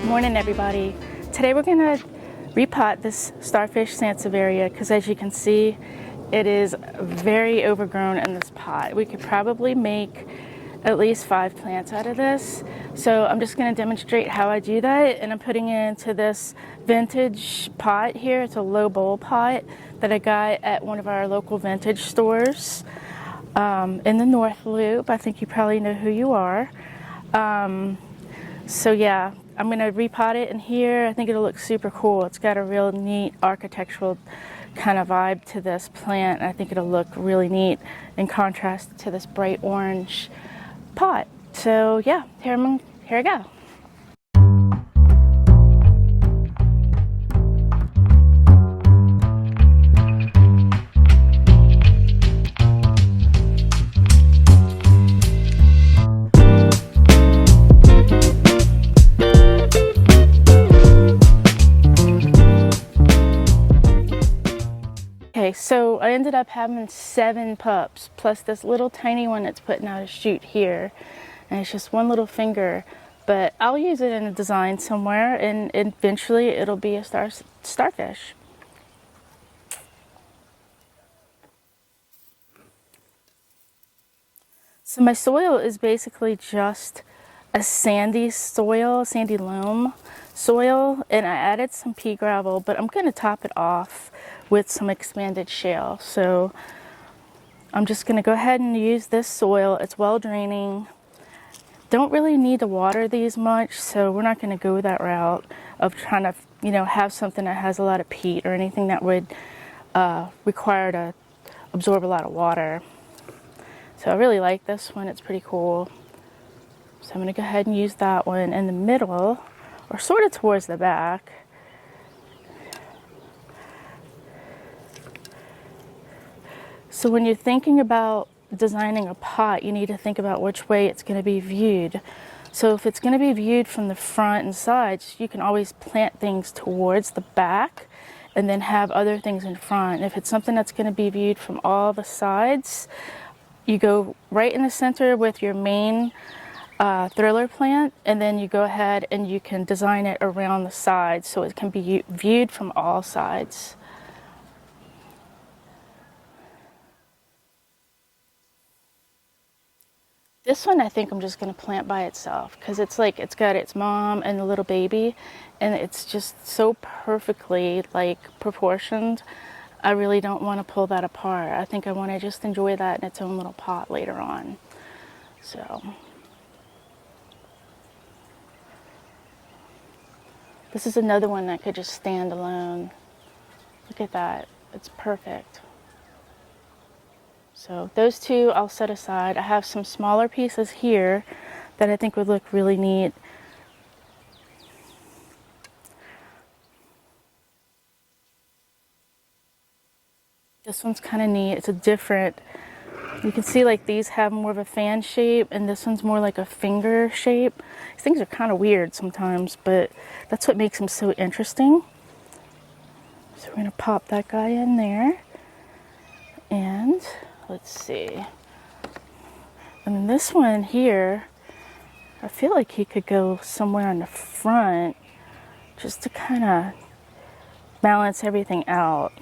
Morning everybody. Today we're going to repot this Starfish Sansevieria because as you can see it is very overgrown in this pot. We could probably make at least 5 plants out of this. So I'm just going to demonstrate how I do that, and I'm putting it into this vintage pot here. It's a low bowl pot that I got at one of our local vintage stores in the North Loop. I think you probably know who you are. So yeah, I'm going to repot it in here. I think it'll look super cool. It's got a real neat architectural kind of vibe to this plant. I think it'll look really neat in contrast to this bright orange pot. So yeah, here I go. Okay, so I ended up having 7 pups, plus this little tiny one that's putting out a shoot here. And it's just one little finger, but I'll use it in a design somewhere, and eventually it'll be a starfish. So my soil is basically just a sandy soil, sandy loam soil, and I added some pea gravel, but I'm going to top it off with some expanded shale. So I'm just going to go ahead and use this soil. It's well draining. Don't really need to water these much, so we're not going to go that route of trying to, have something that has a lot of peat or anything that would require to absorb a lot of water. So I really like this one. It's pretty cool. So I'm going to go ahead and use that one in the middle, or sort of towards the back. So when you're thinking about designing a pot, you need to think about which way it's going to be viewed. So if it's going to be viewed from the front and sides, you can always plant things towards the back and then have other things in front. If it's something that's going to be viewed from all the sides, you go right in the center with your main thriller plant, and then you go ahead and you can design it around the sides so it can be viewed from all sides. This one I think I'm just going to plant by itself because it's got its mom and the little baby, and it's just so perfectly proportioned. I really don't want to pull that apart. I think I want to just enjoy that in its own little pot later on. So this is another one that could just stand alone. Look at that. It's perfect. So those 2 I'll set aside. I have some smaller pieces here that I think would look really neat. This one's kind of neat. It's a different, you can see these have more of a fan shape, and this one's more like a finger shape. These things are kind of weird sometimes, but that's what makes them so interesting. So we're going to pop that guy in there. And let's see. And this one here, I feel like he could go somewhere in the front just to kind of balance everything out.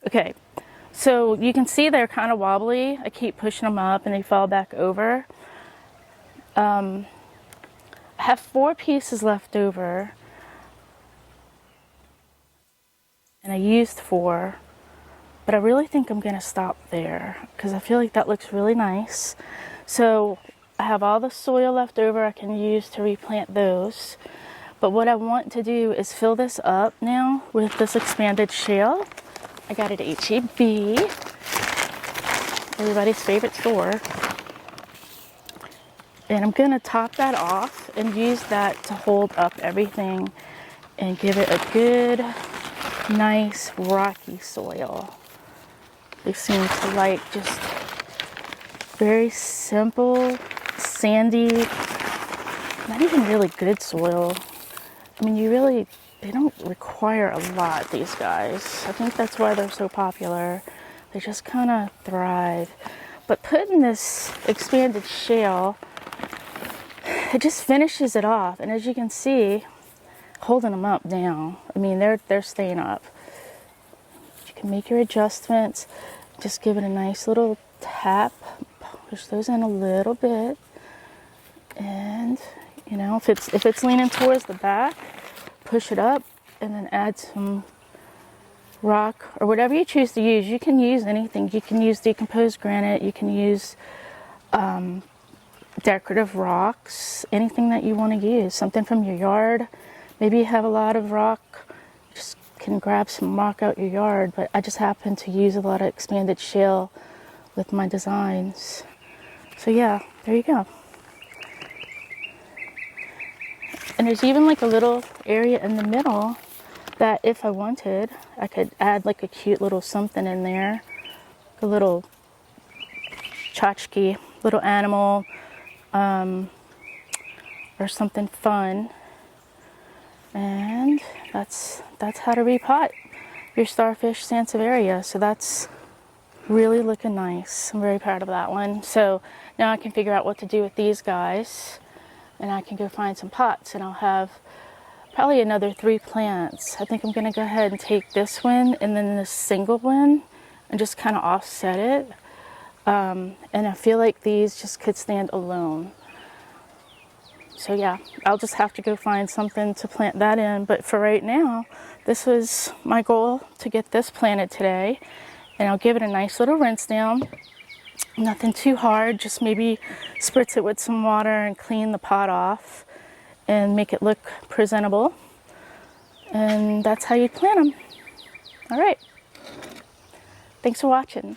Okay, so you can see they're kind of wobbly. I keep pushing them up and they fall back over. I have 4 pieces left over, and I used 4, but I really think I'm going to stop there because I feel like that looks really nice. So I have all the soil left over I can use to replant those. But what I want to do is fill this up now with this expanded shale. I got it at H-E-B, everybody's favorite store. And I'm going to top that off and use that to hold up everything and give it a good, nice, rocky soil. They seem to like just very simple, sandy, not even really good soil. I mean, they don't require a lot, these guys. I think that's why they're so popular. They just kind of thrive. But putting this expanded shale, it just finishes it off. And as you can see, holding them up now, I mean, they're staying up. You can make your adjustments. Just give it a nice little tap. Push those in a little bit. And, you know, if it's leaning towards the back, push it up and then add some rock or whatever you choose to use. You can use anything. You can use decomposed granite. You can use decorative rocks, anything that you want to use. Something from your yard. Maybe you have a lot of rock. You just can grab some rock out your yard. But I just happen to use a lot of expanded shale with my designs. So yeah, there you go. And there's even like a little area in the middle that if I wanted, I could add like a cute little something in there. A little tchotchke, little animal, or something fun. And that's how to repot your Starfish Sansevieria. So that's really looking nice. I'm very proud of that one. So now I can figure out what to do with these guys. And I can go find some pots, and I'll have probably another 3 plants. I think I'm going to go ahead and take this one and then this single one and just kind of offset it. And I feel like these just could stand alone. So yeah, I'll just have to go find something to plant that in. But for right now, this was my goal, to get this planted today. And I'll give it a nice little rinse down. Nothing too hard, just maybe spritz it with some water and clean the pot off and make it look presentable. And that's how you plant them. All right. Thanks for watching.